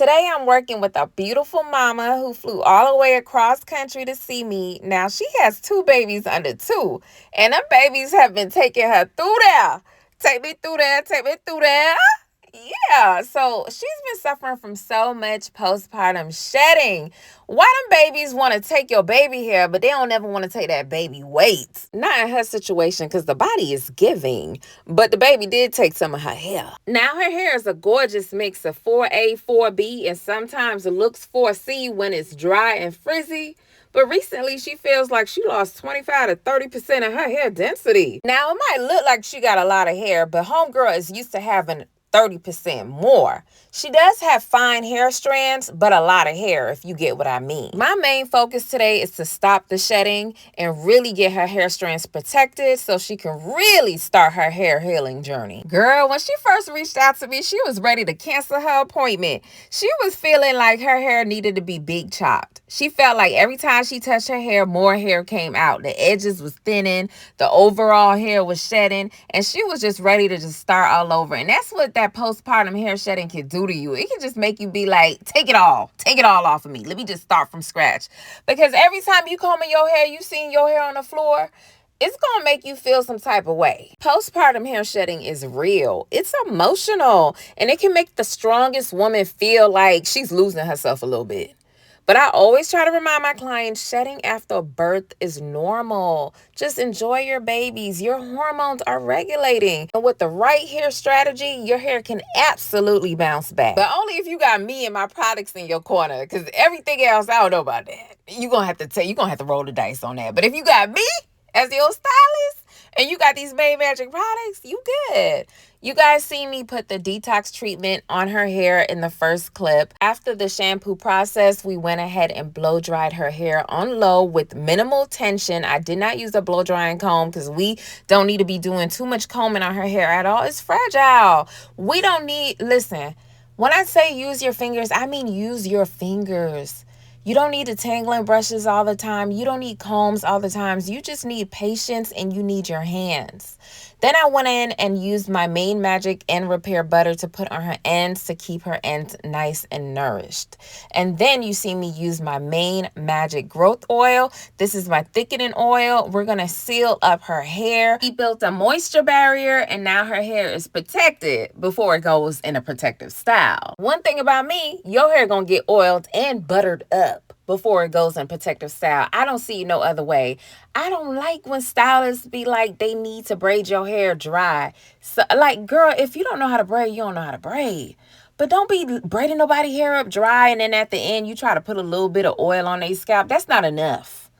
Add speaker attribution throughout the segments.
Speaker 1: Today I'm working with a beautiful mama who flew all the way across country to see me. Now she has two babies under two, and them babies have been taking her through there. Take me through there, take me through there. Yeah, so she's been suffering from so much postpartum shedding. Why them babies want to take your baby hair, but they don't ever want to take that baby weight? Not in her situation, because the body is giving, but the baby did take some of her hair. Now her hair is a gorgeous mix of 4A, 4B, and sometimes it looks 4C when it's dry and frizzy. But recently, she feels like she lost 25 to 30% of her hair density. Now, it might look like she got a lot of hair, but homegirl is used to having 30% more. She does have fine hair strands, but a lot of hair, if you get what I mean. My main focus today is to stop the shedding and really get her hair strands protected so she can really start her hair healing journey. Girl, when she first reached out to me, she was ready to cancel her appointment. She was feeling like her hair needed to be big chopped. She felt like every time she touched her hair, more hair came out. The edges was thinning, the overall hair was shedding, and she was just ready to just start all over. And that's what that postpartum hair shedding can do to you. It can just make you be like, take it all off of me. Let me just start from scratch. Because every time you comb in your hair, you seen your hair on the floor, it's going to make you feel some type of way. Postpartum hair shedding is real. It's emotional, and it can make the strongest woman feel like she's losing herself a little bit. But I always try to remind my clients, shedding after birth is normal. Just enjoy your babies. Your hormones are regulating. And with the right hair strategy, your hair can absolutely bounce back. But only if you got me and my products in your corner. Because everything else, I don't know about that. You're going to have to roll the dice on that. But if you got me as your stylist, and you got these Made Magic products, you good. You guys see me put the detox treatment on her hair in the first clip. After the shampoo process, we went ahead and blow dried her hair on low with minimal tension. I did not use a blow drying comb because we don't need to be doing too much combing on her hair at all. It's fragile. We don't need, listen, when I say use your fingers, I mean use your fingers. You don't need the tangling brushes all the time. You don't need combs all the time. You just need patience and you need your hands. Then I went in and used my Main Magic End Repair Butter to put on her ends to keep her ends nice and nourished. And then you see me use my Main Magic Growth Oil. This is my thickening oil. We're going to seal up her hair. We built a moisture barrier and now her hair is protected before it goes in a protective style. One thing about me, your hair going to get oiled and buttered up before it goes in protective style. I don't see no other way. I don't like when stylists be like they need to braid your hair dry. So, like, girl, if you don't know how to braid, you don't know how to braid. But don't be braiding nobody hair up dry and then at the end you try to put a little bit of oil on their scalp. That's not enough.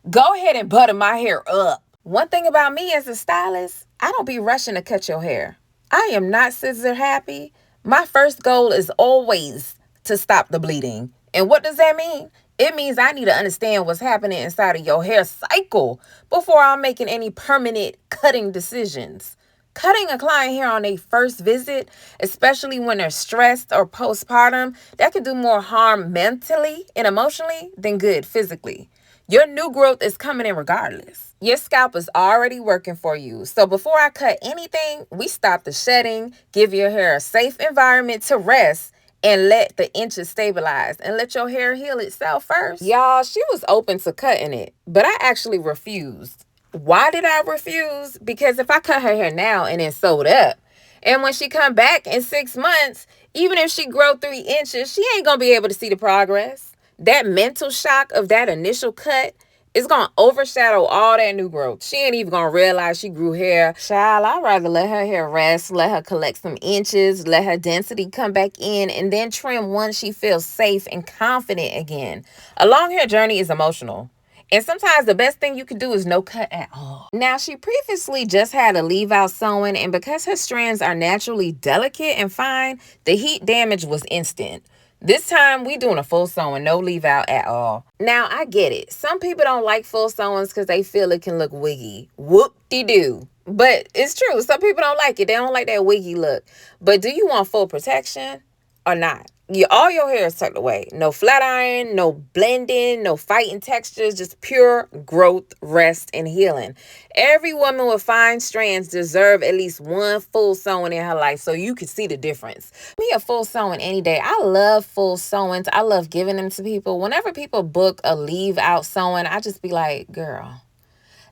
Speaker 1: Go ahead and butter my hair up. One thing about me as a stylist, I don't be rushing to cut your hair. I am not scissor happy. My first goal is always to stop the bleeding. And what does that mean? It means I need to understand what's happening inside of your hair cycle before I'm making any permanent cutting decisions. Cutting a client hair on their first visit, especially when they're stressed or postpartum, that can do more harm mentally and emotionally than good physically. Your new growth is coming in regardless. Your scalp is already working for you. So before I cut anything, we stop the shedding, give your hair a safe environment to rest, and let the inches stabilize and let your hair heal itself first. Y'all, she was open to cutting it, but I actually refused. Why did I refuse? Because if I cut her hair now and then sewed up, and when she come back in 6 months, even if she grow 3 inches, she ain't gonna be able to see the progress. That mental shock of that initial cut is going to overshadow all that new growth. She ain't even going to realize she grew hair. Child, I'd rather let her hair rest, let her collect some inches, let her density come back in, and then trim once she feels safe and confident again. A long hair journey is emotional. And sometimes the best thing you can do is no cut at all. Now, she previously just had a leave-out sewing, and because her strands are naturally delicate and fine, the heat damage was instant. This time, we doing a full sewing, no leave out at all. Now, I get it. Some people don't like full sewings because they feel it can look wiggy. Whoop-de-doo. But it's true. Some people don't like it. They don't like that wiggy look. But do you want full protection or not? all your hair is tucked away. No flat iron, no blending, no fighting textures, just pure growth, rest, and healing. Every woman with fine strands deserve at least one full sewing in her life so you can see the difference. Me a full sewing any day. I love full sewings. I love giving them to people. Whenever people book a leave out sewing, I just be like, girl,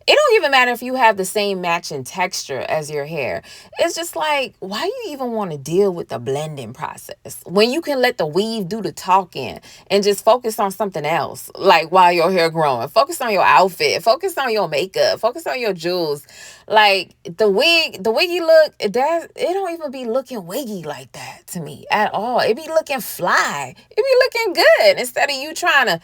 Speaker 1: it don't even matter if you have the same matching texture as your hair. It's just like, why you even want to deal with the blending process when you can let the weave do the talking and just focus on something else? Like while your hair growing, focus on your outfit, focus on your makeup, focus on your jewels. Like the wiggy look, it don't even be looking wiggy like that to me at all. It be looking fly. It be looking good instead of you trying to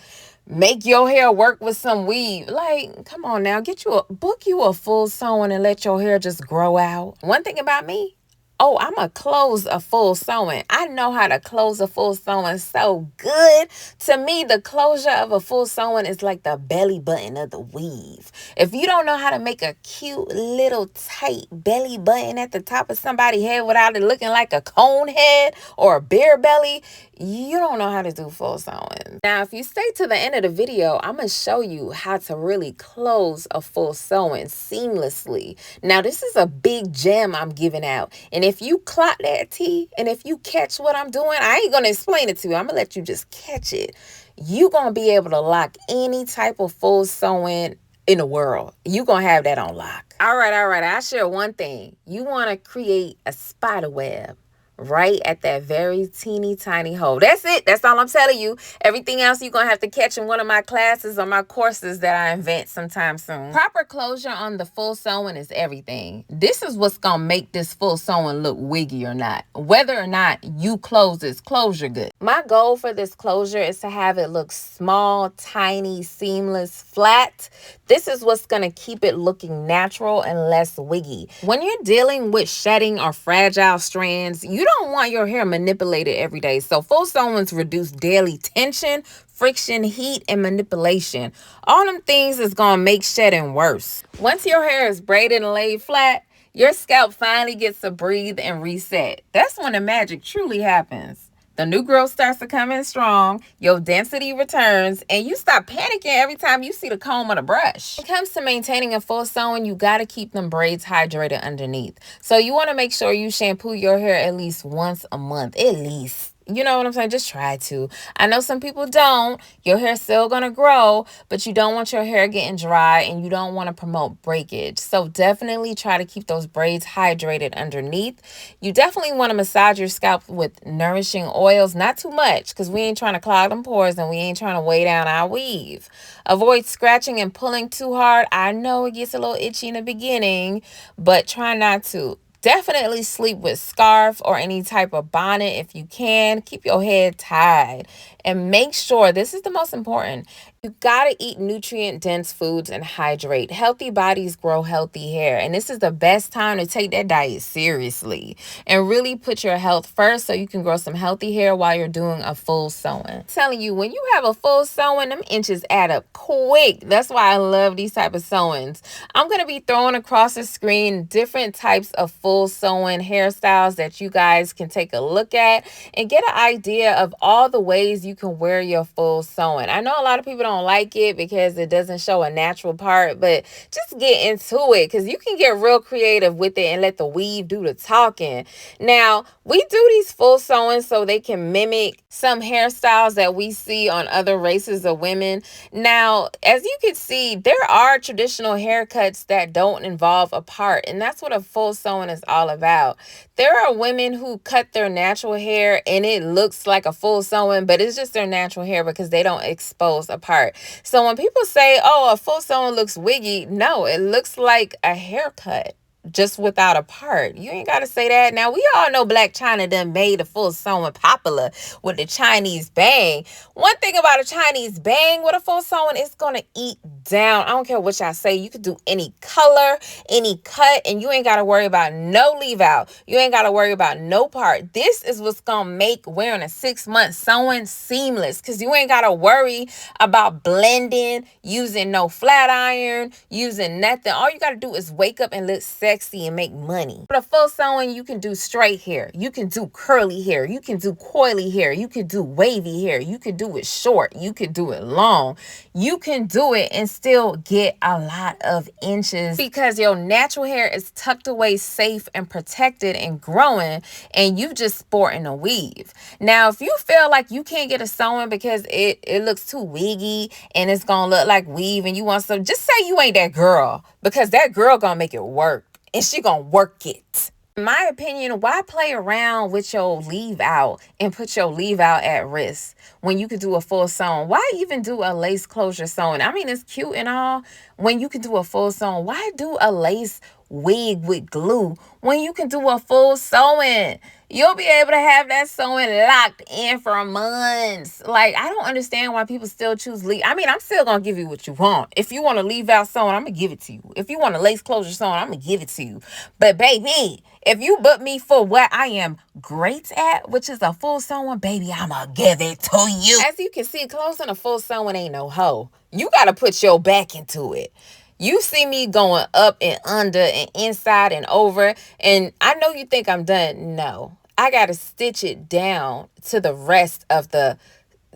Speaker 1: make your hair work with some weave. Like, come on now, book you a full sewing and let your hair just grow out. One thing about me, oh, I'm going to close a full sewing. I know how to close a full sewing so good. To me, the closure of a full sewing is like the belly button of the weave. If you don't know how to make a cute little tight belly button at the top of somebody's head without it looking like a cone head or a bear belly, you don't know how to do full sewing. Now, if you stay to the end of the video, I'm going to show you how to really close a full sewing seamlessly. Now, this is a big gem I'm giving out. And if you clock that T and if you catch what I'm doing, I ain't going to explain it to you. I'm going to let you just catch it. You're going to be able to lock any type of full sewing in the world. You're going to have that on lock. All right. I share one thing. You want to create a spider web right at that very teeny tiny hole. That's it. That's all I'm telling you. Everything else you're going to have to catch in one of my classes or my courses that I invent sometime soon. Proper closure on the full sewing is everything. This is what's going to make this full sewing look wiggy or not. Whether or not you close this closure good. My goal for this closure is to have it look small, tiny, seamless, flat. This is what's going to keep it looking natural and less wiggy. When you're dealing with shedding or fragile strands, you don't want your hair manipulated every day. So full sewings reduce daily tension, friction, heat, and manipulation. All them things is going to make shedding worse. Once your hair is braided and laid flat, your scalp finally gets to breathe and reset. That's when the magic truly happens. The new growth starts to come in strong, your density returns, and you stop panicking every time you see the comb or the brush. When it comes to maintaining a full sewing, you got to keep them braids hydrated underneath. So you want to make sure you shampoo your hair at least once a month, at least. You know what I'm saying? Just try to. I know some people don't. Your hair's still going to grow, but you don't want your hair getting dry and you don't want to promote breakage. So definitely try to keep those braids hydrated underneath. You definitely want to massage your scalp with nourishing oils, not too much because we ain't trying to clog them pores and we ain't trying to weigh down our weave. Avoid scratching and pulling too hard. I know it gets a little itchy in the beginning, but try not to. Definitely sleep with scarf or any type of bonnet if you can. Keep your head tied and make sure, this is the most important, you gotta eat nutrient-dense foods and hydrate. Healthy bodies grow healthy hair, and this is the best time to take that diet seriously and really put your health first so you can grow some healthy hair while you're doing a full sewing. I'm telling you, when you have a full sewing, them inches add up quick. That's why I love these type of sewings. I'm gonna be throwing across the screen different types of full sewing hairstyles that you guys can take a look at and get an idea of all the ways you can wear your full sewing. I know a lot of people don't like it because it doesn't show a natural part, but just get into it because you can get real creative with it and let the weave do the talking. Now, we do these full sewings so they can mimic some hairstyles that we see on other races of women. Now, as you can see, there are traditional haircuts that don't involve a part, and that's what a full sewing is all about. There are women who cut their natural hair and it looks like a full sewing, but it's just their natural hair because they don't expose a part. So when people say, oh, a full sewing looks wiggy, no, it looks like a haircut just without a part. You ain't got to say that. Now, we all know Black China done made a full sewing popular with the Chinese bang. One thing about a Chinese bang with a full sewing, it's going to eat down. I don't care what y'all say. You could do any color, any cut, and you ain't got to worry about no leave out. You ain't got to worry about no part. This is what's going to make wearing a 6-month sewing seamless because you ain't got to worry about blending, using no flat iron, using nothing. All you got to do is wake up and look sexy sexy and make money. For the full sewing, you can do straight hair. You can do curly hair. You can do coily hair. You can do wavy hair. You can do it short. You can do it long. You can do it and still get a lot of inches because your natural hair is tucked away safe and protected and growing, and you just sporting a weave. Now, if you feel like you can't get a sewing because it looks too wiggy and it's gonna look like weave and you want some, just say you ain't that girl, because that girl gonna make it work and she gonna work it. In my opinion, why play around with your leave out and put your leave out at risk when you could do a full sewing? Why even do a lace closure sewing? I mean, it's cute and all when you can do a full sewing. Why do a lace wig with glue when you can do a full sewing? You'll be able to have that sewing locked in for months. Like, I don't understand why people still choose leave. I mean, I'm still going to give you what you want. If you want to leave out sewing, I'm going to give it to you. If you want a lace closure sewing, I'm going to give it to you. But baby, if you book me for what I am great at, which is a full sewing, baby, I'm going to give it to you. As you can see, closing a full sewing ain't no hoe. You got to put your back into it. You see me going up and under and inside and over, and I know you think I'm done. No, I got to stitch it down to the rest of the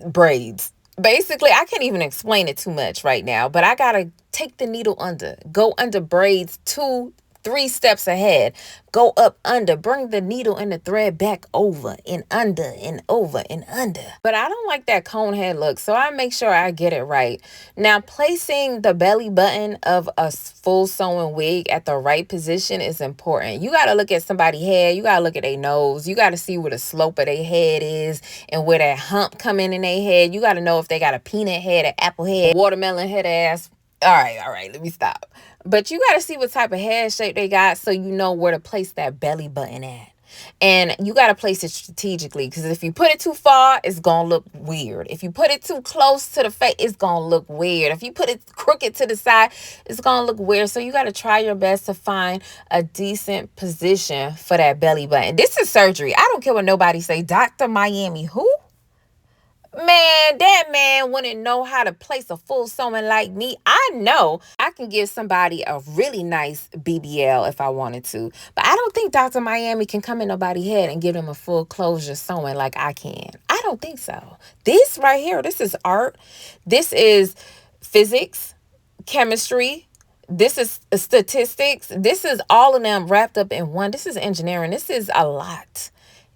Speaker 1: braids. Basically, I can't even explain it too much right now, but I got to take the needle under, go under braids 2-3 steps ahead, go up under, bring the needle and the thread back over and under and over and under. But I don't like that cone head look, so I make sure I get it right. Now, placing the belly button of a full sewing wig at the right position is important. You got to look at somebody's head. You got to look at their nose. You got to see where the slope of their head is and where that hump come in their head. You got to know if they got a peanut head, an apple head, watermelon head ass. All right, let me stop. But you got to see what type of head shape they got so you know where to place that belly button at. And you got to place it strategically, because if you put it too far, it's going to look weird. If you put it too close to the face, it's going to look weird. If you put it crooked to the side, it's going to look weird. So you got to try your best to find a decent position for that belly button. This is surgery. I don't care what nobody say. Dr. Miami, who? Man, that man wouldn't know how to place a full sewing like me. I know I can give somebody a really nice BBL if I wanted to. But I don't think Dr. Miami can come in nobody's head and give them a full closure sewing like I can. I don't think so. This right here, this is art. This is physics, chemistry. This is statistics. This is all of them wrapped up in one. This is engineering. This is a lot.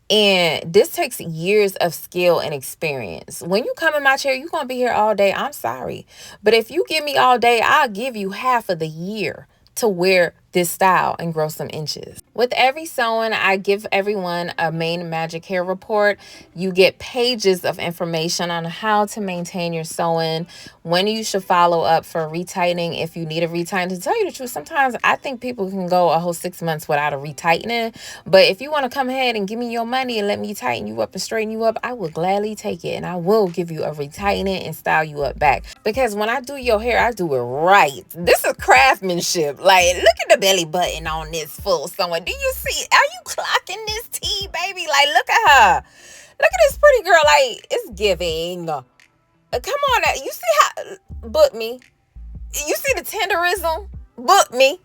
Speaker 1: And this takes years of skill and experience. When you come in my chair, you're going to be here all day. I'm sorry. But if you give me all day, I'll give you half of the year to wear this style and grow some inches. With every sewing, I give everyone a main magic hair report. You get pages of information on how to maintain your sewing, when you should follow up for retightening if you need a retighten. To tell you the truth, sometimes I think people can go a whole 6 months without a retightening. But if you want to come ahead and give me your money and let me tighten you up and straighten you up, I will gladly take it. And I will give you a retightening and style you up back. Because when I do your hair, I do it right. This is craftsmanship. Like, look at the belly button on this full sewing. Do you see? Are you clocking this tea, baby? Like, look at her. Look at this pretty girl. Like, it's giving. Come on now. You see how? Book me. You see the tenderism? Book me.